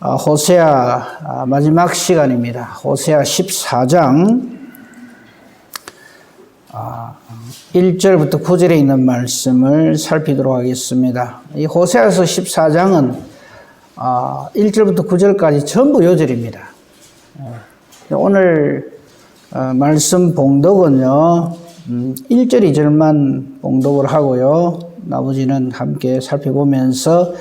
호세아 마지막 시간입니다. 호세아 14장 1절부터 9절에 있는 말씀을 살피도록 하겠습니다. 이 호세아서 14장은 1절부터 9절까지 전부 요절입니다. 오늘 말씀 봉독은요 1절 2절만 봉독을 하고요 나머지는 함께 살펴보면서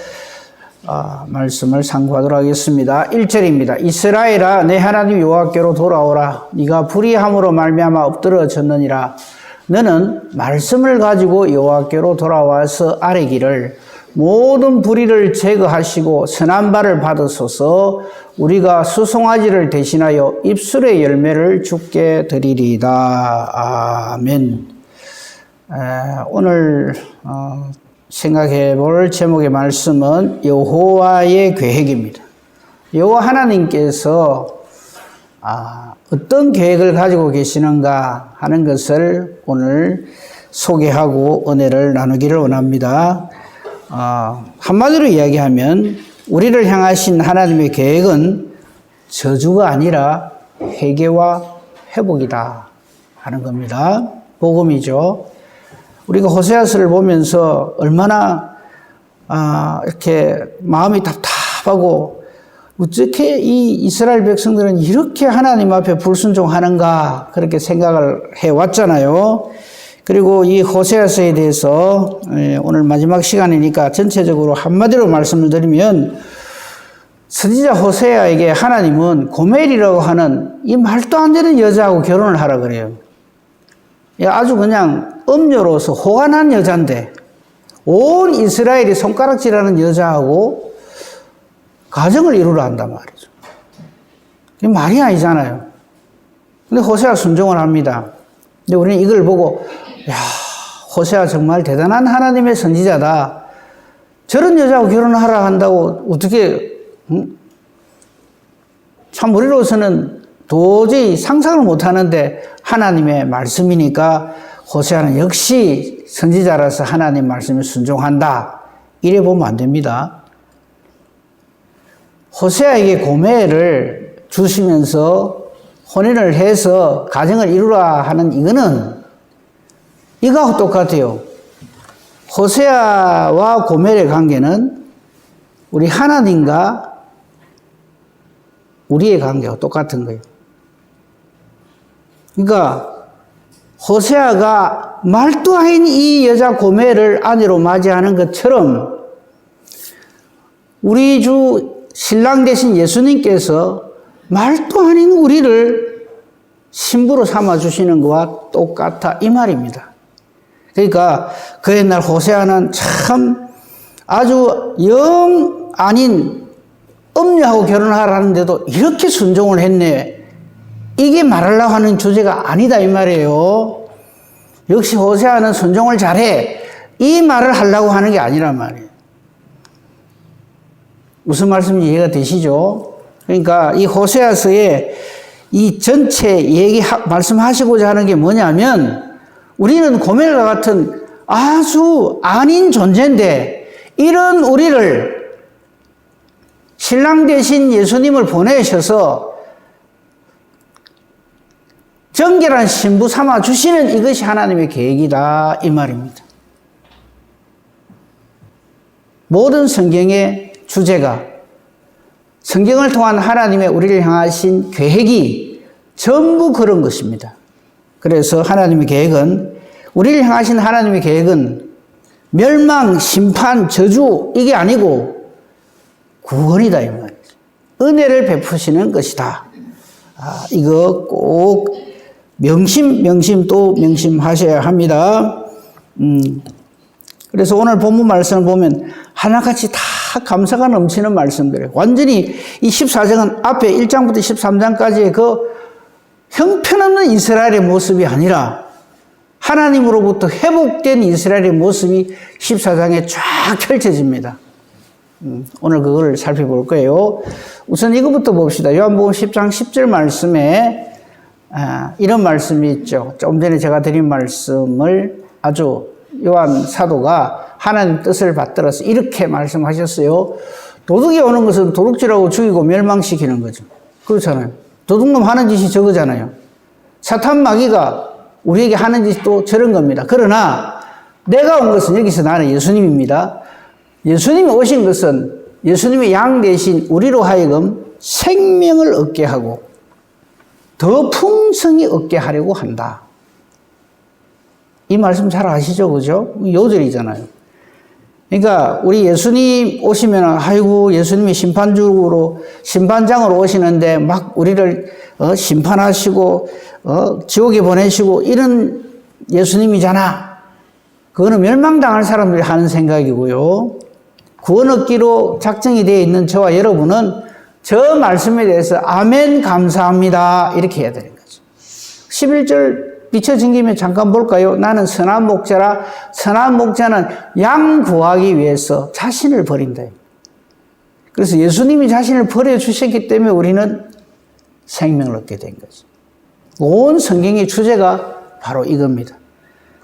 말씀을 상고하도록 하겠습니다. 1절입니다. 이스라엘아 내 하나님 여호와께로 돌아오라. 네가 불의함으로 말미암아 엎드러졌느니라. 너는 말씀을 가지고 여호와께로 돌아와서 아뢰기를 모든 불의를 제거하시고 선한 바를 받으소서. 우리가 수송아지를 대신하여 입술의 열매를 주께 드리리이다. 아멘. 오늘 생각해 볼 제목의 말씀은 여호와의 계획입니다. 여호와 하나님께서 어떤 계획을 가지고 계시는가 하는 것을 오늘 소개하고 은혜를 나누기를 원합니다. 한마디로 이야기하면 우리를 향하신 하나님의 계획은 저주가 아니라 회개와 회복이다 하는 겁니다. 복음이죠. 우리가 호세아서를 보면서 얼마나 이렇게 마음이 답답하고 어떻게 이 이스라엘 백성들은 이렇게 하나님 앞에 불순종하는가 그렇게 생각을 해왔잖아요. 그리고 이 호세아서에 대해서 오늘 마지막 시간이니까 전체적으로 한마디로 말씀을 드리면 선지자 호세아에게 하나님은 고멜이라고 하는 이 말도 안 되는 여자하고 결혼을 하라 그래요. 아주 그냥 음녀로서 호간한 여잔데 온 이스라엘이 손가락질하는 여자하고 가정을 이루려 한단 말이죠. 이게 말이 아니잖아요. 근데 호세아 순종을 합니다. 근데 우리는 이걸 보고 야, 호세아 정말 대단한 하나님의 선지자다. 저런 여자하고 결혼하라 한다고 어떻게 참 우리로서는 도저히 상상을 못하는데 하나님의 말씀이니까 호세아는 역시 선지자라서 하나님 말씀에 순종한다. 이래 보면 안 됩니다. 호세아에게 고멜을 주시면서 혼인을 해서 가정을 이루라 하는 이거는 이거하고 똑같아요. 호세아와 고멜의 관계는 우리 하나님과 우리의 관계와 똑같은 거예요. 그러니까 호세아가 말도 아닌 이 여자 고멜을 아내로 맞이하는 것처럼 우리 주 신랑 되신 예수님께서 말도 아닌 우리를 신부로 삼아주시는 것과 똑같아 이 말입니다. 그러니까 그 옛날 호세아는 참 아주 영 아닌 음녀하고 결혼하라는데도 이렇게 순종을 했네. 이게 말하려고 하는 주제가 아니다 이 말이에요. 역시 호세아는 순종을 잘해. 이 말을 하려고 하는 게 아니란 말이에요. 무슨 말씀인지 이해가 되시죠? 그러니까 이 호세아서에 이 전체 말씀하시고자 하는 게 뭐냐면 우리는 고멜과 같은 아주 아닌 존재인데 이런 우리를 신랑 되신 예수님을 보내셔서 정결한 신부 삼아 주시는 이것이 하나님의 계획이다 이 말입니다. 모든 성경의 주제가 성경을 통한 하나님의 우리를 향하신 계획이 전부 그런 것입니다. 그래서 하나님의 계획은 우리를 향하신 하나님의 계획은 멸망, 심판, 저주 이게 아니고 구원이다 이 말이죠. 은혜를 베푸시는 것이다. 이거 꼭 명심 또 명심하셔야 합니다. 그래서 오늘 본문 말씀을 보면 하나같이 다 감사가 넘치는 말씀들이에요. 완전히 이 14장은 앞에 1장부터 13장까지의 그 형편없는 이스라엘의 모습이 아니라 하나님으로부터 회복된 이스라엘의 모습이 14장에 쫙 펼쳐집니다. 오늘 그걸 살펴볼 거예요. 우선 이것부터 봅시다. 요한복음 10장 10절 말씀에 이런 말씀이 있죠. 좀 전에 제가 드린 말씀을 아주 요한 사도가 하나님 뜻을 받들어서 이렇게 말씀하셨어요. 도둑이 오는 것은 도둑질하고 죽이고 멸망시키는 거죠. 그렇잖아요. 도둑놈 하는 짓이 저거잖아요. 사탄 마귀가 우리에게 하는 짓이 또 저런 겁니다. 그러나 내가 온 것은 여기서 나는 예수님입니다. 예수님이 오신 것은 예수님의 양 대신 우리로 하여금 생명을 얻게 하고 더 풍성히 얻게 하려고 한다. 이 말씀 잘 아시죠? 그죠? 요절이잖아요. 그러니까 우리 예수님 오시면 아이고 예수님이 심판장으로 오시는데 막 우리를 심판하시고 지옥에 보내시고 이런 예수님이잖아. 그거는 멸망당할 사람들이 하는 생각이고요. 구원 얻기로 작정이 되어 있는 저와 여러분은 저 말씀에 대해서 아멘 감사합니다 이렇게 해야 되는 거죠. 11절 비춰진 김에 잠깐 볼까요? 나는 선한 목자라. 선한 목자는 양 구하기 위해서 자신을 버린다. 그래서 예수님이 자신을 버려주셨기 때문에 우리는 생명을 얻게 된 거죠. 온 성경의 주제가 바로 이겁니다.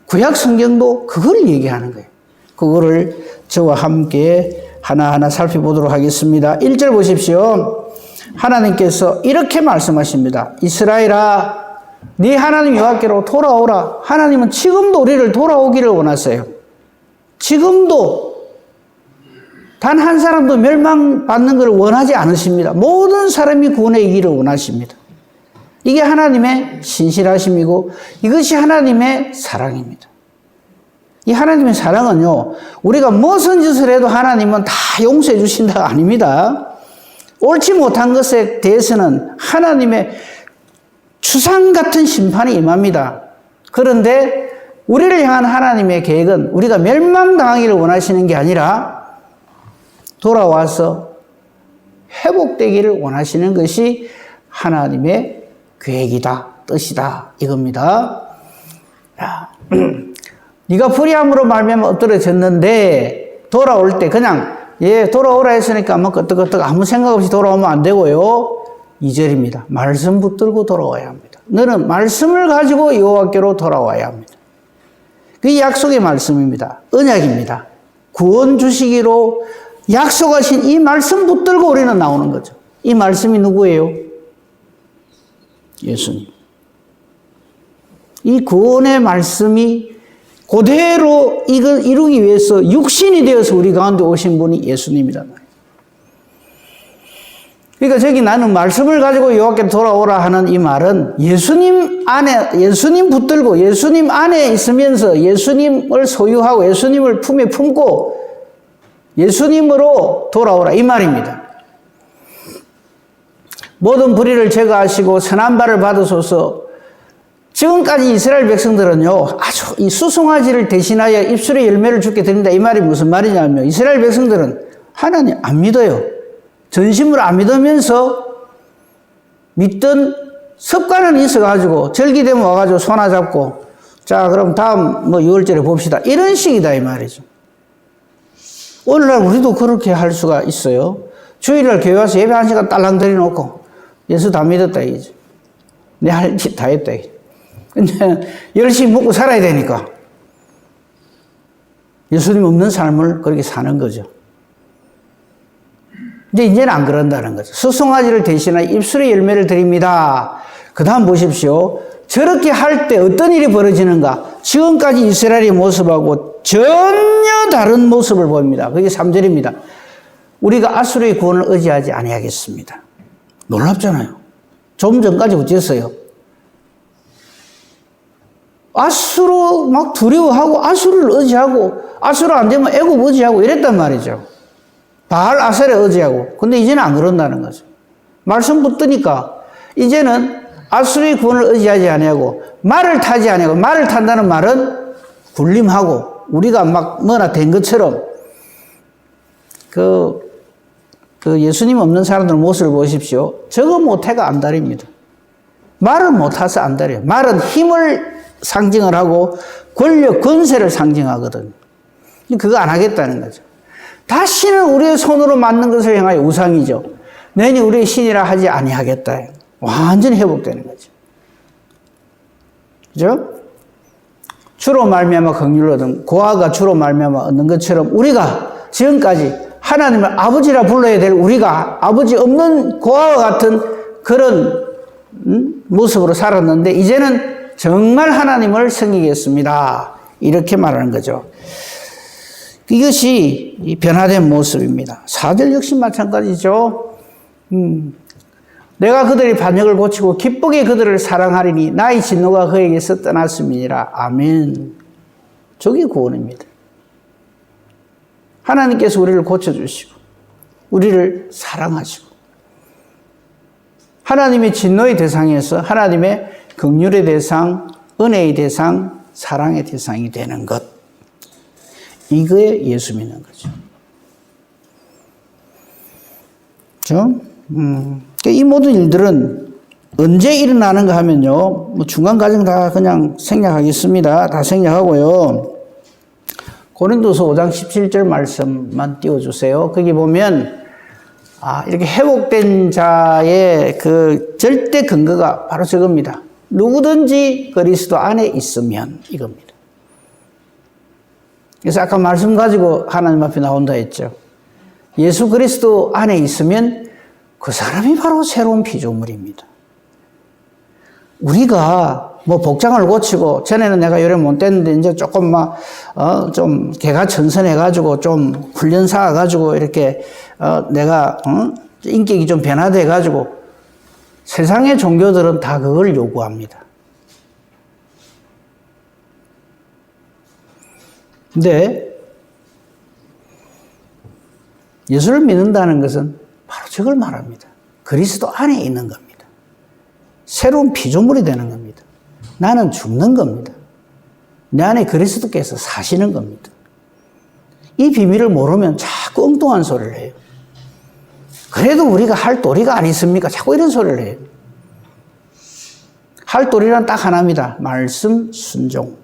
구약 성경도 그걸 얘기하는 거예요. 그거를 저와 함께 하나하나 살펴보도록 하겠습니다. 1절 보십시오. 하나님께서 이렇게 말씀하십니다. 이스라엘아 네 하나님 여호와께로 돌아오라. 하나님은 지금도 우리를 돌아오기를 원하세요. 지금도 단 한 사람도 멸망받는 것을 원하지 않으십니다. 모든 사람이 구원에 이기를 원하십니다. 이게 하나님의 신실하심이고 이것이 하나님의 사랑입니다. 이 하나님의 사랑은요, 우리가 무슨 짓을 해도 하나님은 다 용서해 주신다가 아닙니다. 옳지 못한 것에 대해서는 하나님의 추상 같은 심판이 임합니다. 그런데 우리를 향한 하나님의 계획은 우리가 멸망당하기를 원하시는 게 아니라 돌아와서 회복되기를 원하시는 것이 하나님의 계획이다, 뜻이다 이겁니다. 네가 불의함으로 말미암아 엎드려졌는데 돌아올 때 그냥 돌아오라 했으니까 뭐 끄떡끄떡 아무 생각 없이 돌아오면 안 되고요. 2절입니다. 말씀 붙들고 돌아와야 합니다. 너는 말씀을 가지고 여호와께로 돌아와야 합니다. 그 약속의 말씀입니다. 언약입니다. 구원 주시기로 약속하신 이 말씀 붙들고 우리는 나오는 거죠. 이 말씀이 누구예요? 예수님. 이 구원의 말씀이 그대로 이걸 이루기 위해서 육신이 되어서 우리 가운데 오신 분이 예수님이란 말이에요. 그러니까 저기 나는 말씀을 가지고 여호와께 돌아오라 하는 이 말은 예수님 붙들고 예수님 안에 있으면서 예수님을 소유하고 예수님을 품에 품고 예수님으로 돌아오라 이 말입니다. 모든 불의를 제거하시고 선한 바를 받으소서. 지금까지 이스라엘 백성들은요, 아주 이 수송아지를 대신하여 입술에 열매를 주게 드린다. 이 말이 무슨 말이냐면, 이스라엘 백성들은 하나님 안 믿어요. 전심으로 안 믿으면서 믿던 습관은 있어가지고, 절기되면 와가지고 손아 잡고, 자, 그럼 다음 6월절에 봅시다. 이런 식이다, 이 말이죠. 오늘날 우리도 그렇게 할 수가 있어요. 주일날 교회 와서 예배 1시간 딸랑 드려놓고, 예수 다 믿었다, 이거죠. 내 할 짓 다 했다, 이거죠. 근데 열심히 먹고 살아야 되니까 예수님 없는 삶을 그렇게 사는 거죠. 이제는 안 그런다는 거죠. 수송아지를 대신하여 입술의 열매를 드립니다. 그 다음 보십시오. 저렇게 할 때 어떤 일이 벌어지는가? 지금까지 이스라엘의 모습하고 전혀 다른 모습을 보입니다. 그게 3절입니다. 우리가 아수르의 구원을 의지하지 아니하겠습니다. 놀랍잖아요. 좀 전까지 어땠어요? 아수르 막 두려워하고 아수르를 의지하고 아수르 안 되면 애굽 의지하고 이랬단 말이죠. 바알 아셀에 의지하고. 근데 이제는 안 그런다는 거죠. 말씀 붙드니까 이제는 아수르의 구원을 의지하지 아니하고 말을 타지 아니하고 말을 탄다는 말은 군림하고 우리가 막 뭐나 된 것처럼 그 예수님 없는 사람들 모습을 보십시오. 저거 못해가 안달입니다. 말을 못해서 안달이에요. 말은 힘을 상징을 하고 권력, 권세를 상징하거든. 그거 안 하겠다는 거죠. 다시는 우리의 손으로 만든 것을 향하여 우상이죠. 너희 우리의 신이라 하지 아니하겠다. 완전히 회복되는 거죠. 그죠? 주로 말미암아 긍휼을 얻은 고아가 주로 말미암아 얻는 것처럼 우리가 지금까지 하나님을 아버지라 불러야 될 우리가 아버지 없는 고아와 같은 그런 모습으로 살았는데 이제는 정말 하나님을 섬기겠습니다. 이렇게 말하는 거죠. 이것이 변화된 모습입니다. 4절 역시 마찬가지죠. 내가 그들의 반역을 고치고 기쁘게 그들을 사랑하리니 나의 진노가 그에게서 떠났음이니라. 아멘. 저게 구원입니다. 하나님께서 우리를 고쳐주시고 우리를 사랑하시고 하나님의 진노의 대상에서 하나님의 긍휼의 대상, 은혜의 대상, 사랑의 대상이 되는 것. 이거에 예수 믿는 거죠. 그렇죠? 이 모든 일들은 언제 일어나는가 하면요. 뭐 중간 과정 다 그냥 생략하겠습니다. 다 생략하고요. 고린도서 5장 17절 말씀만 띄워주세요. 거기 보면 이렇게 회복된 자의 그 절대 근거가 바로 저겁니다. 누구든지 그리스도 안에 있으면 이겁니다. 그래서 아까 말씀 가지고 하나님 앞에 나온다 했죠. 예수 그리스도 안에 있으면 그 사람이 바로 새로운 피조물입니다. 우리가 뭐 복장을 고치고 전에는 내가 요래 못됐는데 이제 조금 좀 개가 천선해가지고 좀 훈련 쌓아가지고 이렇게 내가 인격이 좀 변화돼가지고 세상의 종교들은 다 그걸 요구합니다. 근데 예수를 믿는다는 것은 바로 저걸 말합니다. 그리스도 안에 있는 겁니다. 새로운 피조물이 되는 겁니다. 나는 죽는 겁니다. 내 안에 그리스도께서 사시는 겁니다. 이 비밀을 모르면 자꾸 엉뚱한 소리를 해요. 그래도 우리가 할 도리가 아니습니까? 자꾸 이런 소리를 해요. 할 도리란 딱 하나입니다. 말씀 순종.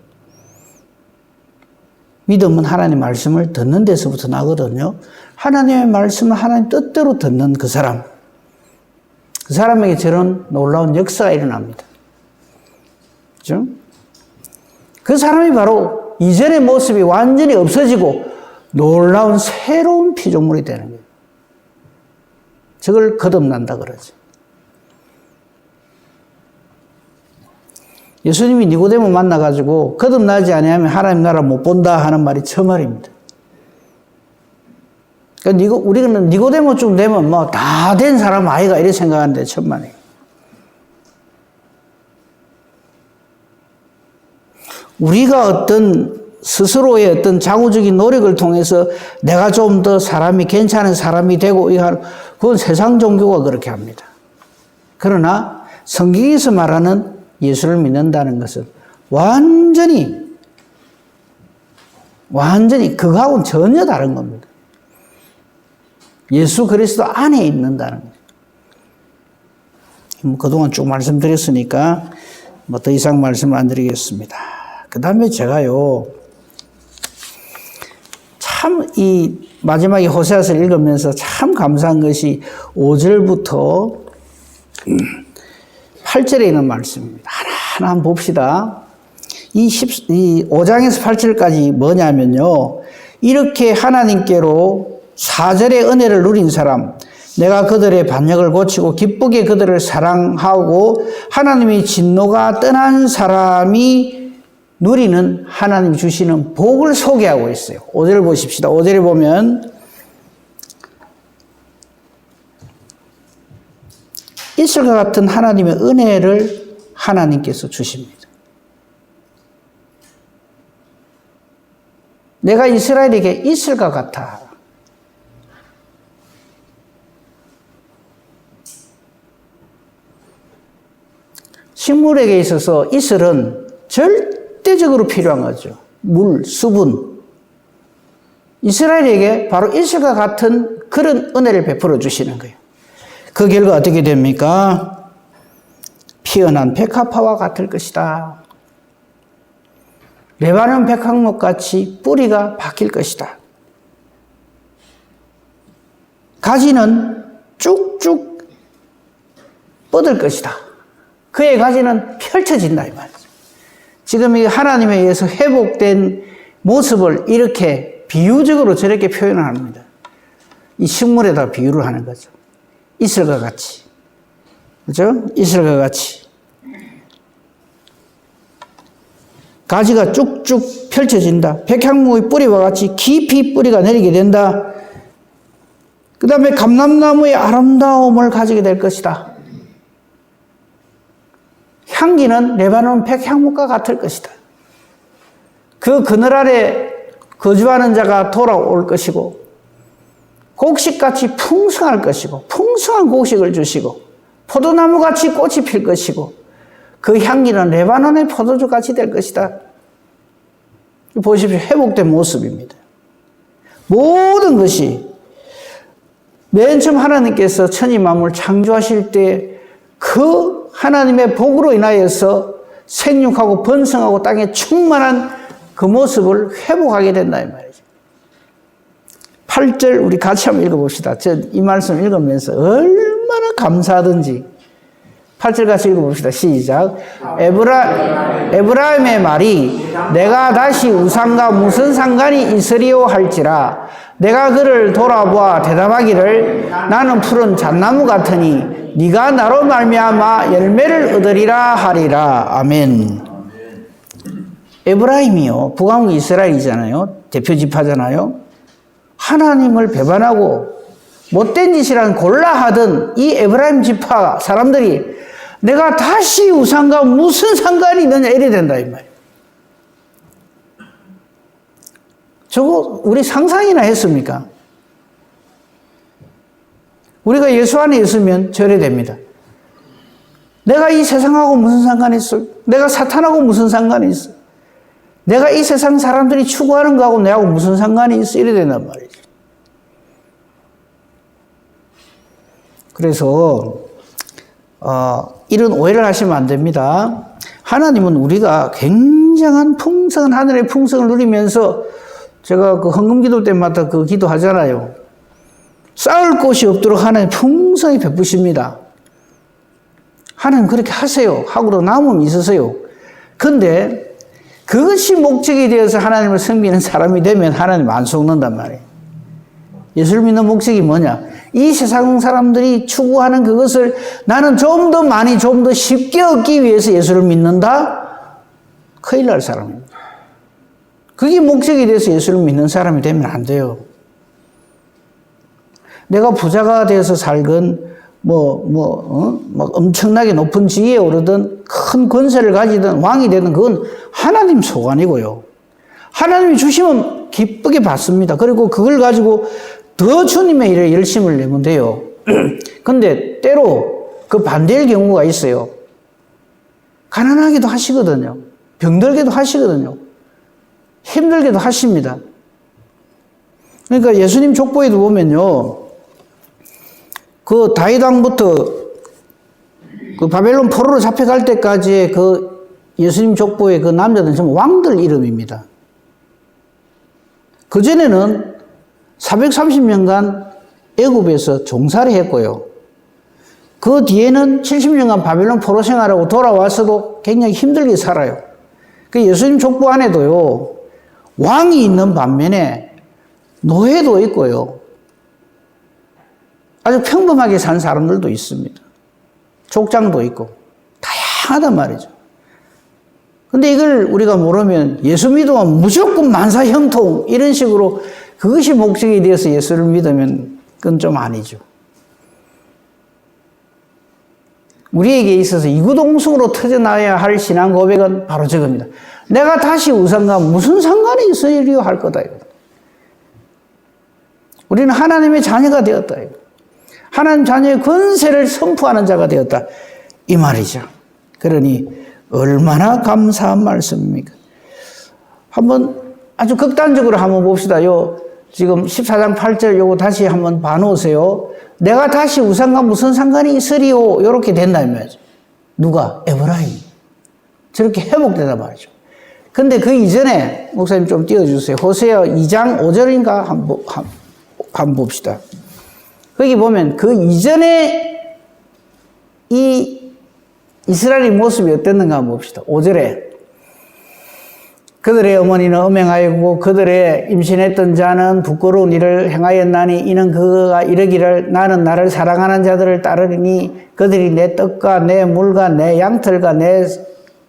믿음은 하나님의 말씀을 듣는 데서부터 나거든요. 하나님의 말씀을 하나님 뜻대로 듣는 그 사람. 그 사람에게 저런 놀라운 역사가 일어납니다. 그죠? 그 사람이 바로 이전의 모습이 완전히 없어지고 놀라운 새로운 피조물이 되는 거예요. 저걸 거듭난다 그러죠. 예수님이 니고데모 만나가지고 거듭나지 아니하면 하나님 나라 못 본다 하는 말이 저 말입니다. 그러니까 우리는 니고데모쯤 되면 뭐 다 된 사람 아이가 이렇게 생각하는데 천만에요. 우리가 어떤 스스로의 어떤 자구적인 노력을 통해서 내가 좀 더 사람이 괜찮은 사람이 되고 그건 세상 종교가 그렇게 합니다. 그러나 성경에서 말하는 예수를 믿는다는 것은 완전히 그거하고는 전혀 다른 겁니다. 예수 그리스도 안에 있는다는 거예요. 그동안 쭉 말씀드렸으니까 뭐 더 이상 말씀을 안 드리겠습니다. 그 다음에 제가요, 참 이 마지막에 호세아서를 읽으면서 참 감사한 것이 5절부터 8절에 있는 말씀입니다. 하나하나 한번 봅시다. 이 5장에서 8절까지 뭐냐면요. 이렇게 하나님께로 4절의 은혜를 누린 사람, 내가 그들의 반역을 고치고 기쁘게 그들을 사랑하고 하나님의 진노가 떠난 사람이 누리는 하나님이 주시는 복을 소개하고 있어요. 5절 보십시다. 5절에 보면 이슬과 같은 하나님의 은혜를 하나님께서 주십니다. 내가 이스라엘에게 이슬과 같아. 식물에게 있어서 이슬은 절대적으로 필요한 거죠. 물, 수분. 이스라엘에게 바로 이슬과 같은 그런 은혜를 베풀어 주시는 거예요. 그 결과 어떻게 됩니까? 피어난 백합화와 같을 것이다. 레바논 백합목같이 뿌리가 박힐 것이다. 가지는 쭉쭉 뻗을 것이다. 그의 가지는 펼쳐진다 이 말이죠. 지금 이 하나님에 의해서 회복된 모습을 이렇게 비유적으로 저렇게 표현을 합니다. 이 식물에다 비유를 하는 거죠. 이슬과 같이. 그죠? 이슬과 같이. 가지가 쭉쭉 펼쳐진다. 백향목의 뿌리와 같이 깊이 뿌리가 내리게 된다. 그 다음에 감람나무의 아름다움을 가지게 될 것이다. 향기는 레바논 백향목과 같을 것이다. 그 그늘 아래 거주하는 자가 돌아올 것이고 곡식같이 풍성할 것이고 풍성한 곡식을 주시고 포도나무같이 꽃이 필 것이고 그 향기는 레바논의 포도주같이 될 것이다. 보십시오. 회복된 모습입니다. 모든 것이 맨 처음 하나님께서 천지 만물 창조하실 때 그 하나님의 복으로 인하여서 생육하고 번성하고 땅에 충만한 그 모습을 회복하게 된다 이 말이죠. 8절 우리 같이 한번 읽어봅시다. 이 말씀 읽으면서 얼마나 감사하든지 8절 같이 읽어봅시다. 시작. 에브라임의 말이 내가 다시 우상과 무슨 상관이 있으리요 할지라 내가 그를 돌아보아 대답하기를 나는 푸른 잣나무 같으니 네가 나로 말미암아 열매를 얻으리라 하리라. 아멘. 에브라임이요. 북왕국 이스라엘이잖아요. 대표 지파잖아요. 하나님을 배반하고 못된 짓이란 골라 하던 이 에브라임 지파 사람들이 내가 다시 우상과 무슨 상관이 있느냐 이래 된다 이 말이에요. 저거 우리 상상이나 했습니까? 우리가 예수 안에 있으면 저래 됩니다. 내가 이 세상하고 무슨 상관이 있어? 내가 사탄하고 무슨 상관이 있어? 내가 이 세상 사람들이 추구하는 거하고 내하고 무슨 상관이 있어? 이래 된단 말이죠. 그래서 이런 오해를 하시면 안 됩니다. 하나님은 우리가 굉장한 풍성한 하늘의 풍성을 누리면서 제가 그 헌금기도 때마다 그 기도하잖아요. 쌓을 곳이 없도록 하나님 풍성히 베푸십니다. 하나님 그렇게 하세요. 하고도 남음이 있으세요. 근데 그것이 목적이 되어서 하나님을 섬기는 사람이 되면 하나님 안 속는단 말이에요. 예수를 믿는 목적이 뭐냐? 이 세상 사람들이 추구하는 그것을 나는 좀 더 많이 좀 더 쉽게 얻기 위해서 예수를 믿는다? 큰일 날 사람입니다. 그게 목적이 돼서 예수를 믿는 사람이 되면 안 돼요. 내가 부자가 돼서 살건 엄청나게 높은 지위에 오르든 큰 권세를 가지든 왕이 되든 그건 하나님 소관이고요. 하나님이 주시면 기쁘게 받습니다. 그리고 그걸 가지고 더 주님의 일에 열심을 내면 돼요. 근데 때로 그 반대의 경우가 있어요. 가난하기도 하시거든요. 병들기도 하시거든요. 힘들게도 하십니다. 그러니까 예수님 족보에도 보면요. 그 다윗 왕부터 그 바벨론 포로로 잡혀갈 때까지의 그 예수님 족보의 그 남자들은 전부 왕들 이름입니다. 그전에는 430년간 애굽에서 종살이 했고요. 그 뒤에는 70년간 바벨론 포로 생활하고 돌아와서도 굉장히 힘들게 살아요. 그 예수님 족보 안에도요. 왕이 있는 반면에 노예도 있고요. 아주 평범하게 산 사람들도 있습니다. 족장도 있고 다양하단 말이죠. 근데 이걸 우리가 모르면 예수 믿으면 무조건 만사 형통 이런 식으로 그것이 목적이 되어서 예수를 믿으면 그건 좀 아니죠. 우리에게 있어서 이구동성으로 터져나와야 할 신앙 고백은 바로 저겁니다. 내가 다시 우상과 무슨 상관이 있으리요 할 거다. 우리는 하나님의 자녀가 되었다. 하나님 자녀의 권세를 선포하는 자가 되었다. 이 말이죠. 그러니 얼마나 감사한 말씀입니까? 한번 아주 극단적으로 한번 봅시다. 지금 14장 8절 요거 다시 한번 봐놓으세요. 내가 다시 우상과 무슨 상관이 있으리요? 이렇게 된다는 말이죠. 누가? 에브라임. 저렇게 회복되단 말이죠. 근데 그 이전에 목사님 좀 띄워주세요. 호세아 2장 5절인가 한번 봅시다. 거기 보면 그 이전에 이 이스라엘의 모습이 어땠는가 한번 봅시다. 5절에 그들의 어머니는 음행하였고 그들의 임신했던 자는 부끄러운 일을 행하였나니 이는 그가 이르기를 나는 나를 사랑하는 자들을 따르리니 그들이 내 떡과 내 물과 내 양털과 내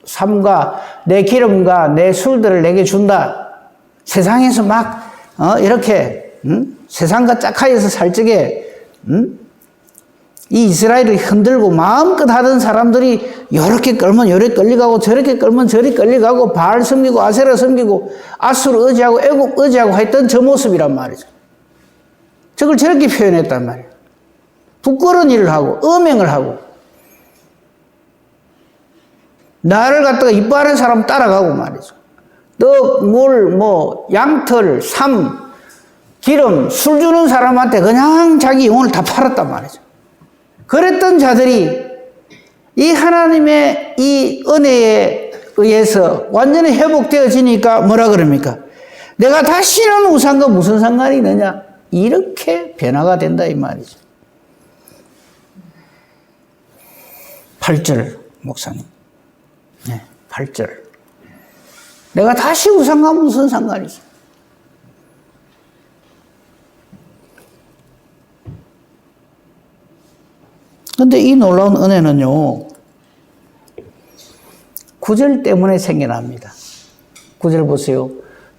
삶과 내 기름과 내 술들을 내게 준다. 세상에서 막 이렇게 세상과 짝하여서 살적에 이 이스라엘을 흔들고 마음껏 하던 사람들이 이렇게 끌면 요렇게 끌려가고 저렇게 끌면 저리 끌려가고 바알 섬기고 아세라 섬기고 아수르 의지하고 애국 의지하고 했던 저 모습이란 말이죠. 저걸 저렇게 표현했단 말이에요. 부끄러운 일을 하고 음행을 하고 나를 갖다가 이뻐하는 사람 따라가고 말이죠. 떡, 물, 양털, 삶, 기름, 술 주는 사람한테 그냥 자기 영혼을 다 팔았단 말이죠. 그랬던 자들이 이 하나님의 이 은혜에 의해서 완전히 회복되어지니까 뭐라 그럽니까? 내가 다시는 우상과 무슨 상관이 있느냐? 이렇게 변화가 된다 이 말이죠. 8절 목사님. 네, 8절. 내가 다시 우상과 무슨 상관이 있어? 근데 이 놀라운 은혜는요, 9절 때문에 생겨납니다. 9절 보세요.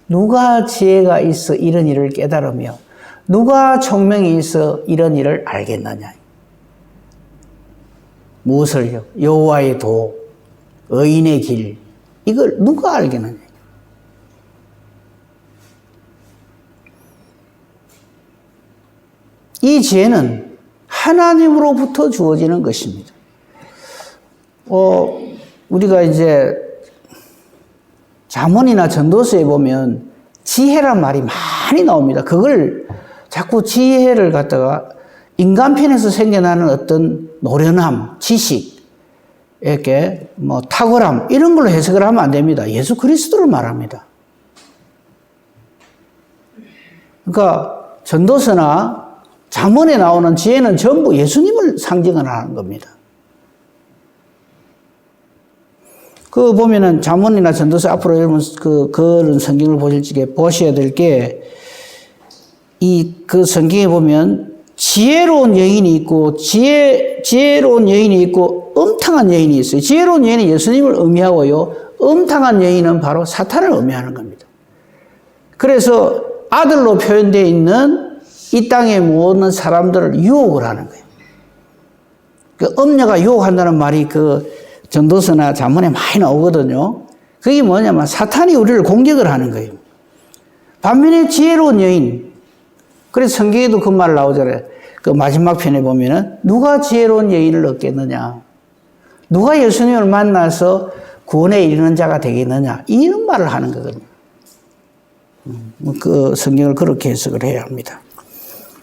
누가 지혜가 있어 이런 일을 깨달으며 누가 총명이 있어 이런 일을 알겠느냐. 무엇을요? 여호와의 도, 의인의 길, 이걸 누가 알겠느냐. 이 지혜는 하나님으로부터 주어지는 것입니다. 우리가 이제 잠언이나 전도서에 보면 지혜란 말이 많이 나옵니다. 그걸 자꾸 지혜를 갖다가 인간편에서 생겨나는 어떤 노련함, 지식, 이렇게 탁월함 이런 걸로 해석을 하면 안 됩니다. 예수 그리스도를 말합니다. 그러니까 전도서나 잠언에 나오는 지혜는 전부 예수님을 상징을 하는 겁니다. 그 보면은 잠언이나 전도서 앞으로 여러분 그런 성경을 보실 적에 보셔야 될 게 그 성경에 보면 지혜로운 여인이 있고 지혜로운 여인이 있고 음탕한 여인이 있어요. 지혜로운 여인은 예수님을 의미하고요. 음탕한 여인은 바로 사탄을 의미하는 겁니다. 그래서 아들로 표현되어 있는 이 땅에 모든 사람들을 유혹을 하는 거예요. 그 음녀가 유혹한다는 말이 그 전도서나 잠언에 많이 나오거든요. 그게 뭐냐면 사탄이 우리를 공격을 하는 거예요. 반면에 지혜로운 여인, 그래서 성경에도 그 말 나오잖아요. 그 마지막 편에 보면은 누가 지혜로운 여인을 얻겠느냐, 누가 예수님을 만나서 구원에 이르는 자가 되겠느냐, 이런 말을 하는 거거든요. 그 성경을 그렇게 해석을 해야 합니다.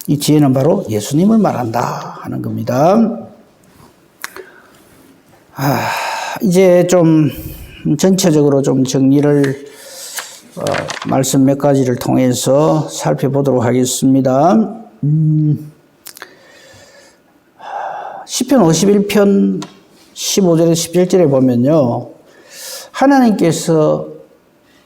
이 지혜는 바로 예수님을 말한다 하는 겁니다. 이제 좀 전체적으로 좀 정리를 말씀 몇 가지를 통해서 살펴보도록 하겠습니다. 시편 51편 15절에서 17절에 보면요, 하나님께서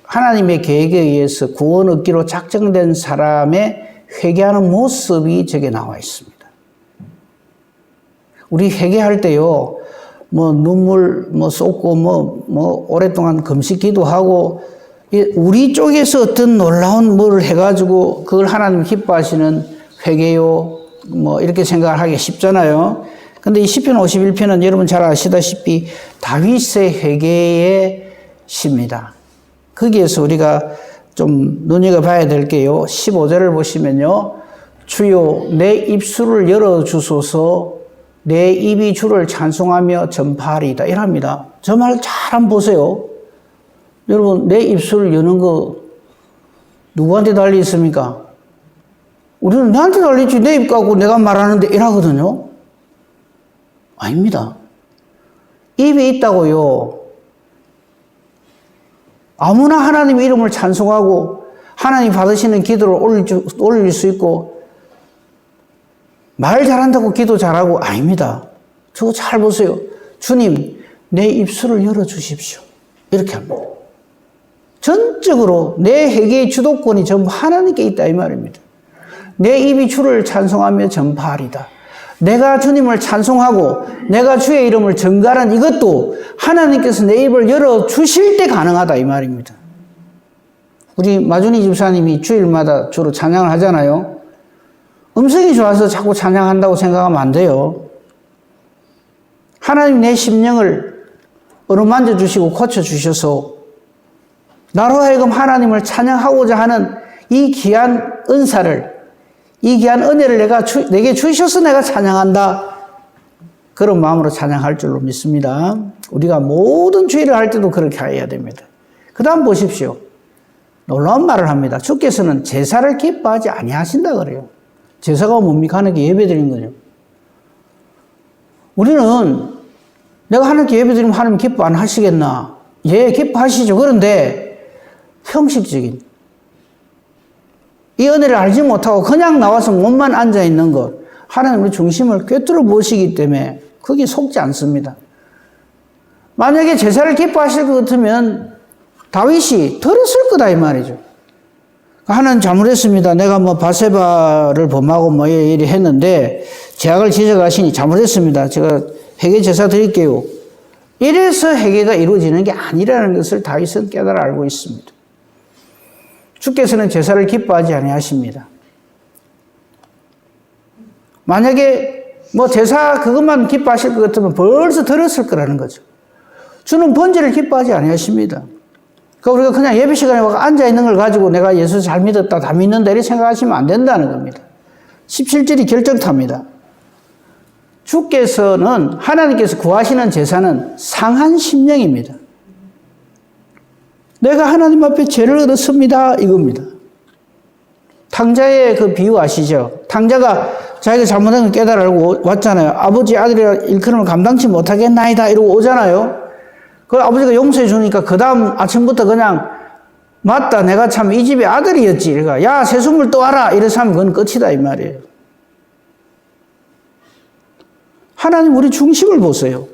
하나님의 계획에 의해서 구원 얻기로 작정된 사람의 회개하는 모습이 저게 나와 있습니다. 우리 회개할 때요, 눈물 쏟고 오랫동안 금식 기도하고 우리 쪽에서 어떤 놀라운 뭐를 해가지고 그걸 하나님 기뻐하시는 회개요 이렇게 생각을 하기 쉽잖아요. 근데 이 시편 51편은 여러분 잘 아시다시피 다윗의 회개의 시입니다. 거기에서 우리가 좀 눈여겨봐야 될 게요, 15절을 보시면요, 주여 내 입술을 열어주소서 내 입이 주를 찬송하며 전파하리이다 이랍니다. 저 말 잘 한번 보세요. 여러분, 내 입술을 여는 거 누구한테 달리 있습니까? 우리는 나한테 달리지, 내 입 갖고 내가 말하는데 이러거든요. 아닙니다. 입이 있다고요. 아무나 하나님 이름을 찬송하고 하나님 받으시는 기도를 올릴 수 있고, 말 잘한다고 기도 잘하고 아닙니다. 저거 잘 보세요. 주님, 내 입술을 열어주십시오. 이렇게 합니다. 전적으로 내 회개의 주도권이 전부 하나님께 있다 이 말입니다. 내 입이 주를 찬송하며 전파하리다. 내가 주님을 찬송하고 내가 주의 이름을 전가하는 이것도 하나님께서 내 입을 열어주실 때 가능하다 이 말입니다. 우리 마준희 집사님이 주일마다 주로 찬양을 하잖아요. 음성이 좋아서 자꾸 찬양한다고 생각하면 안 돼요. 하나님 내 심령을 어루만져 주시고 고쳐주셔서 나로 하여금 하나님을 찬양하고자 하는 이 귀한 은사를, 이 귀한 은혜를 내게 주셔서 내가 찬양한다. 그런 마음으로 찬양할 줄로 믿습니다. 우리가 모든 주일을 할 때도 그렇게 해야 됩니다. 그 다음 보십시오. 놀라운 말을 합니다. 주께서는 제사를 기뻐하지 아니하신다 그래요. 제사가 뭡니까? 하나님께 예배드리는 거죠. 우리는 내가 하나님께 예배드리면 하나님 기뻐 안 하시겠나? 예, 기뻐하시죠. 그런데 형식적인 이 은혜를 알지 못하고 그냥 나와서 몸만 앉아있는 것, 하나님의 중심을 꿰뚫어 보시기 때문에 그게 속지 않습니다. 만약에 제사를 기뻐하실 것 같으면 다윗이 들었을 거다 이 말이죠. 하나님 잘못했습니다. 내가 바세바를 범하고 이리 했는데 죄악을 지적하시니 잘못했습니다. 제가 회개 제사 드릴게요. 이래서 회개가 이루어지는 게 아니라는 것을 다윗은 깨달아 알고 있습니다. 주께서는 제사를 기뻐하지 아니하십니다. 만약에 제사 그것만 기뻐하실 것 같으면 벌써 들었을 거라는 거죠. 주는 번제를 기뻐하지 아니하십니다. 우리가 그냥 예배 시간에 와서 앉아있는 걸 가지고 내가 예수 잘 믿었다, 다 믿는다 이렇게 생각하시면 안 된다는 겁니다. 17절이 결정탑니다. 주께서는 하나님께서 구하시는 제사는 상한 심령입니다. 내가 하나님 앞에 죄를 얻었습니다 이겁니다. 탕자의 그 비유 아시죠? 탕자가 자기가 잘못한 걸 깨달아 알고 왔잖아요. 아버지 아들이라 일컬음을 감당치 못하겠나이다 이러고 오잖아요. 그 아버지가 용서해 주니까 그 다음 아침부터 그냥 맞다 내가 참 이 집의 아들이었지. 그러니까 야 세수물 또 와라 이래서 하면 그건 끝이다 이 말이에요. 하나님 우리 중심을 보세요.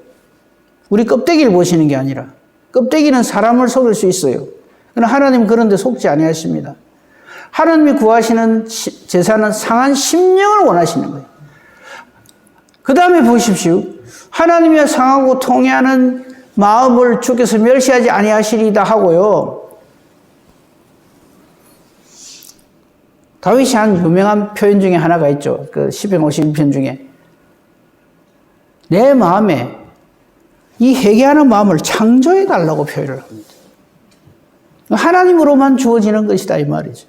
우리 껍데기를 보시는 게 아니라 껍데기는 사람을 속일 수 있어요. 그러나 하나님은 그런 데 속지 아니하십니다. 하나님이 구하시는 제사는 상한 심령을 원하시는 거예요. 그 다음에 보십시오. 하나님의 상하고 통회하는 마음을 주께서 멸시하지 아니하시리다 하고요. 다윗이 한 유명한 표현 중에 하나가 있죠. 그 시편 51편 중에 내 마음에 이 회개하는 마음을 창조해 달라고 표현을 합니다. 하나님으로만 주어지는 것이다 이 말이죠.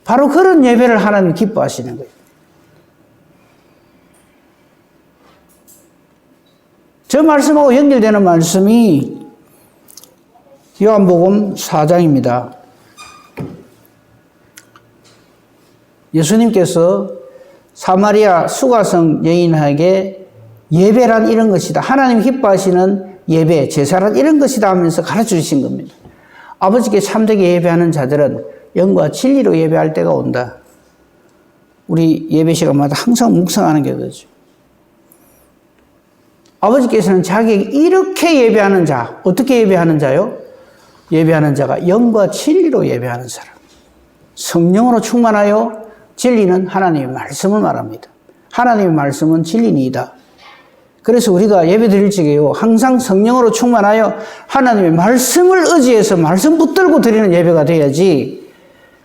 바로 그런 예배를 하나님 기뻐하시는 거예요. 저 말씀하고 연결되는 말씀이 요한복음 4장입니다. 예수님께서 사마리아 수가성 여인에게 예배란 이런 것이다. 하나님 기뻐하시는 예배, 제사란 이런 것이다 하면서 가르쳐 주신 겁니다. 아버지께 참되게 예배하는 자들은 영과 진리로 예배할 때가 온다. 우리 예배 시간마다 항상 묵상하는 게 그거죠. 아버지께서는 자기에게 이렇게 예배하는 자, 어떻게 예배하는 자요? 예배하는 자가 영과 진리로 예배하는 사람. 성령으로 충만하여 진리는 하나님의 말씀을 말합니다. 하나님의 말씀은 진리니이다. 그래서 우리가 예배 드릴 적에요. 항상 성령으로 충만하여 하나님의 말씀을 의지해서 말씀 붙들고 드리는 예배가 돼야지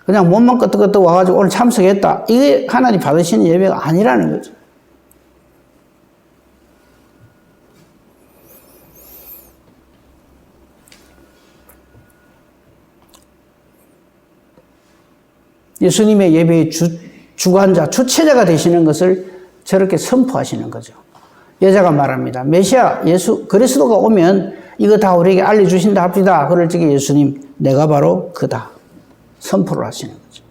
그냥 몸만 끄떡끄떡 와가지고 오늘 참석했다. 이게 하나님 받으시는 예배가 아니라는 거죠. 예수님의 예배의 주관자, 주체자가 되시는 것을 저렇게 선포하시는 거죠. 여자가 말합니다. 메시아 예수 그리스도가 오면 이거 다 우리에게 알려주신다 합시다. 그럴 적에 예수님 내가 바로 그다. 선포를 하시는 거죠.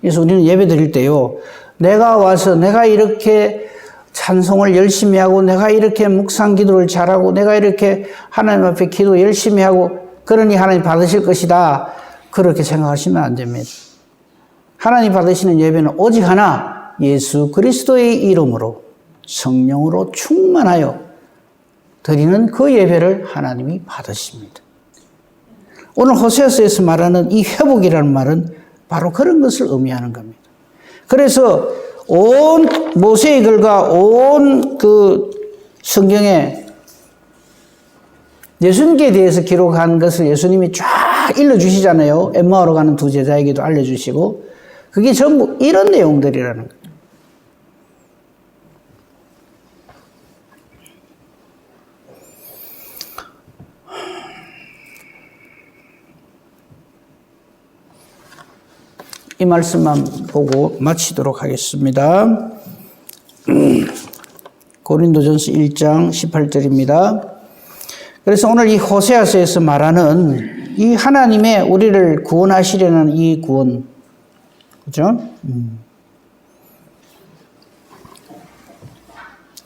그래서 우리는 예배 드릴 때요. 내가 와서 내가 이렇게 찬송을 열심히 하고 내가 이렇게 묵상 기도를 잘하고 내가 이렇게 하나님 앞에 기도 열심히 하고 그러니 하나님 받으실 것이다. 그렇게 생각하시면 안 됩니다. 하나님 받으시는 예배는 오직 하나 예수 그리스도의 이름으로 성령으로 충만하여 드리는 그 예배를 하나님이 받으십니다. 오늘 호세아서에서 말하는 이 회복이라는 말은 바로 그런 것을 의미하는 겁니다. 그래서 온 모세의 글과 온 그 성경에 예수님께 대해서 기록한 것을 예수님이 쫙 일러주시잖아요. 엠마오로 가는 두 제자에게도 알려주시고, 그게 전부 이런 내용들이라는 거예요. 이 말씀만 보고 마치도록 하겠습니다. 고린도전서 1장 18절입니다. 그래서 오늘 이 호세아서에서 말하는 이 하나님의 우리를 구원하시려는 이 구원, 그죠?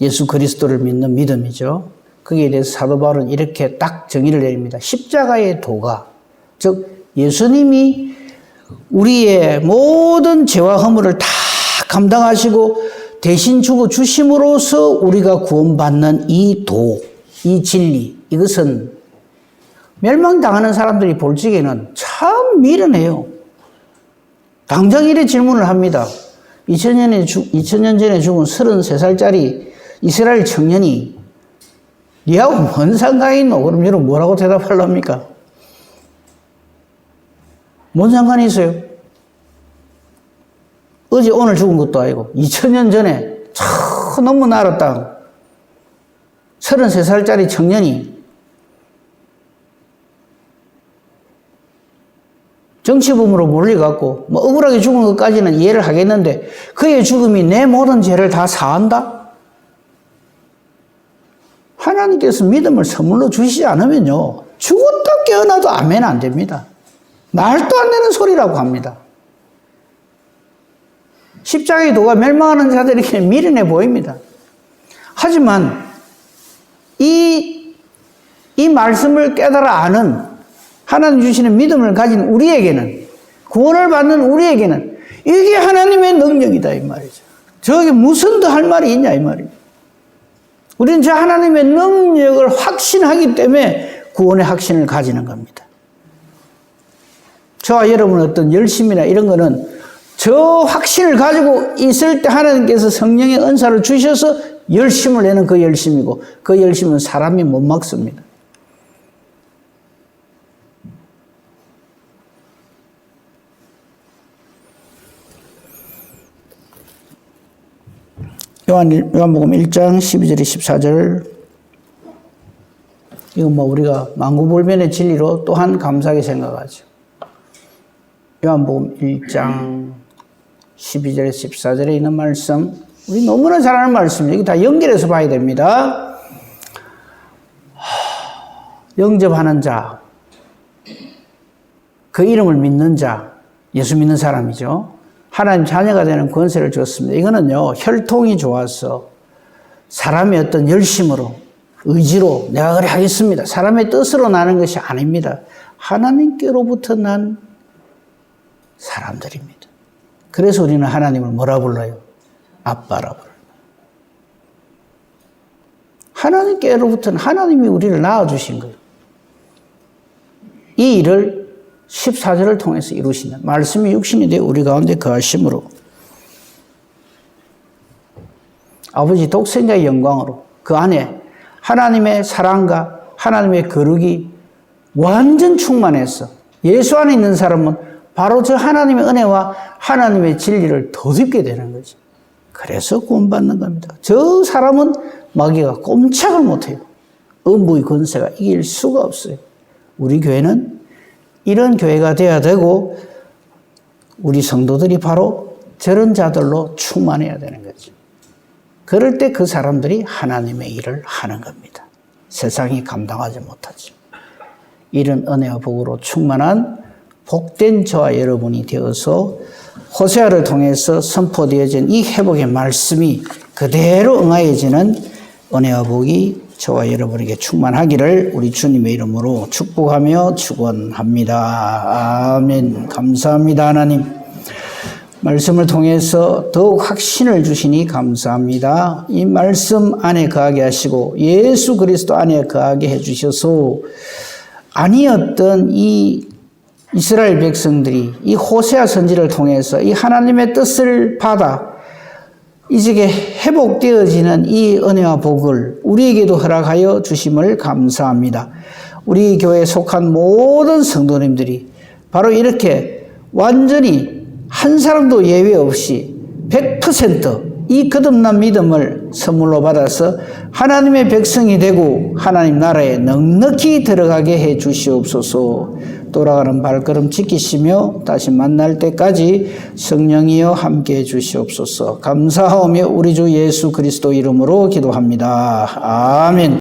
예수 그리스도를 믿는 믿음이죠. 거기에 대해서 사도 바울은 이렇게 딱 정의를 내립니다. 십자가의 도가, 즉 예수님이 우리의 모든 죄와 허물을 다 감당하시고 대신 죽어 주심으로써 우리가 구원받는 이 도, 이 진리, 이것은 멸망당하는 사람들이 볼 적에는 참 미련해요. 당장 이래 질문을 합니다. 2000년 전에 죽은 33살짜리 이스라엘 청년이 니하고 뭔 상관이 있노? 그럼 여러분 뭐라고 대답하려합니까? 뭔 상관이 있어요? 어제 오늘 죽은 것도 아니고 2000년 전에 저 너무 나라 땅 33살짜리 청년이 정치범으로 몰려갖고 뭐 억울하게 죽은 것까지는 이해를 하겠는데 그의 죽음이 내 모든 죄를 다 사한다? 하나님께서 믿음을 선물로 주시지 않으면요 죽었다 깨어나도 아멘 안 됩니다. 말도 안 되는 소리라고 합니다. 십자가의 도가 멸망하는 자들에게 미련해 보입니다. 하지만 이 말씀을 깨달아 아는 하나님 주시는 믿음을 가진 우리에게는, 구원을 받는 우리에게는 이게 하나님의 능력이다 이 말이죠. 저게 무슨 더 할 말이 있냐 이 말이죠. 우리는 저 하나님의 능력을 확신하기 때문에 구원의 확신을 가지는 겁니다. 저와 여러분의 어떤 열심이나 이런 거는 저 확신을 가지고 있을 때 하나님께서 성령의 은사를 주셔서 열심을 내는 그 열심이고 그 열심은 사람이 못 막습니다. 요한복음 1장 12절에 14절 이건 뭐 우리가 만구불변의 진리로 또한 감사하게 생각하죠. 요한복음 1장 12절에 14절에 있는 말씀 우리 너무나 잘 아는 말씀이에요. 여기 다 연결해서 봐야 됩니다. 영접하는 자, 그 이름을 믿는 자, 예수 믿는 사람이죠. 하나님 자녀가 되는 권세를 줬습니다. 이거는요, 혈통이 좋아서 사람의 어떤 열심으로, 의지로 내가 그래 하겠습니다. 사람의 뜻으로 나는 것이 아닙니다. 하나님께로부터 난 사람들입니다. 그래서 우리는 하나님을 뭐라 불러요? 아빠라 불러요. 하나님께로부터는 하나님이 우리를 낳아주신 거예요. 이 일을 14절을 통해서 이루신다. 말씀이 육신이 되어 우리 가운데 거하심으로 아버지 독생자의 영광으로 그 안에 하나님의 사랑과 하나님의 거룩이 완전 충만해서 예수 안에 있는 사람은 바로 저 하나님의 은혜와 하나님의 진리를 덧입게 되는 거죠. 그래서 구원받는 겁니다. 저 사람은 마귀가 꼼짝을 못해요. 음부의 권세가 이길 수가 없어요. 우리 교회는 이런 교회가 되어야 되고 우리 성도들이 바로 저런 자들로 충만해야 되는 거죠. 그럴 때 그 사람들이 하나님의 일을 하는 겁니다. 세상이 감당하지 못하죠. 이런 은혜와 복으로 충만한 복된 저와 여러분이 되어서 호세아를 통해서 선포되어진 이 회복의 말씀이 그대로 응하여지는 은혜와 복이 저와 여러분에게 충만하기를 우리 주님의 이름으로 축복하며 축원합니다. 아멘. 감사합니다, 하나님. 말씀을 통해서 더욱 확신을 주시니 감사합니다. 이 말씀 안에 거하게 하시고 예수 그리스도 안에 거하게 해주셔서 아니었던 이 이스라엘 백성들이 이 호세아 선지를 통해서 이 하나님의 뜻을 받아 이제 회복되어지는 이 은혜와 복을 우리에게도 허락하여 주심을 감사합니다. 우리 교회에 속한 모든 성도님들이 바로 이렇게 완전히 한 사람도 예외 없이 100% 이 거듭난 믿음을 선물로 받아서 하나님의 백성이 되고 하나님 나라에 넉넉히 들어가게 해 주시옵소서. 돌아가는 발걸음 지키시며 다시 만날 때까지 성령이여 함께 해 주시옵소서. 감사하오며 우리 주 예수 그리스도 이름으로 기도합니다. 아멘.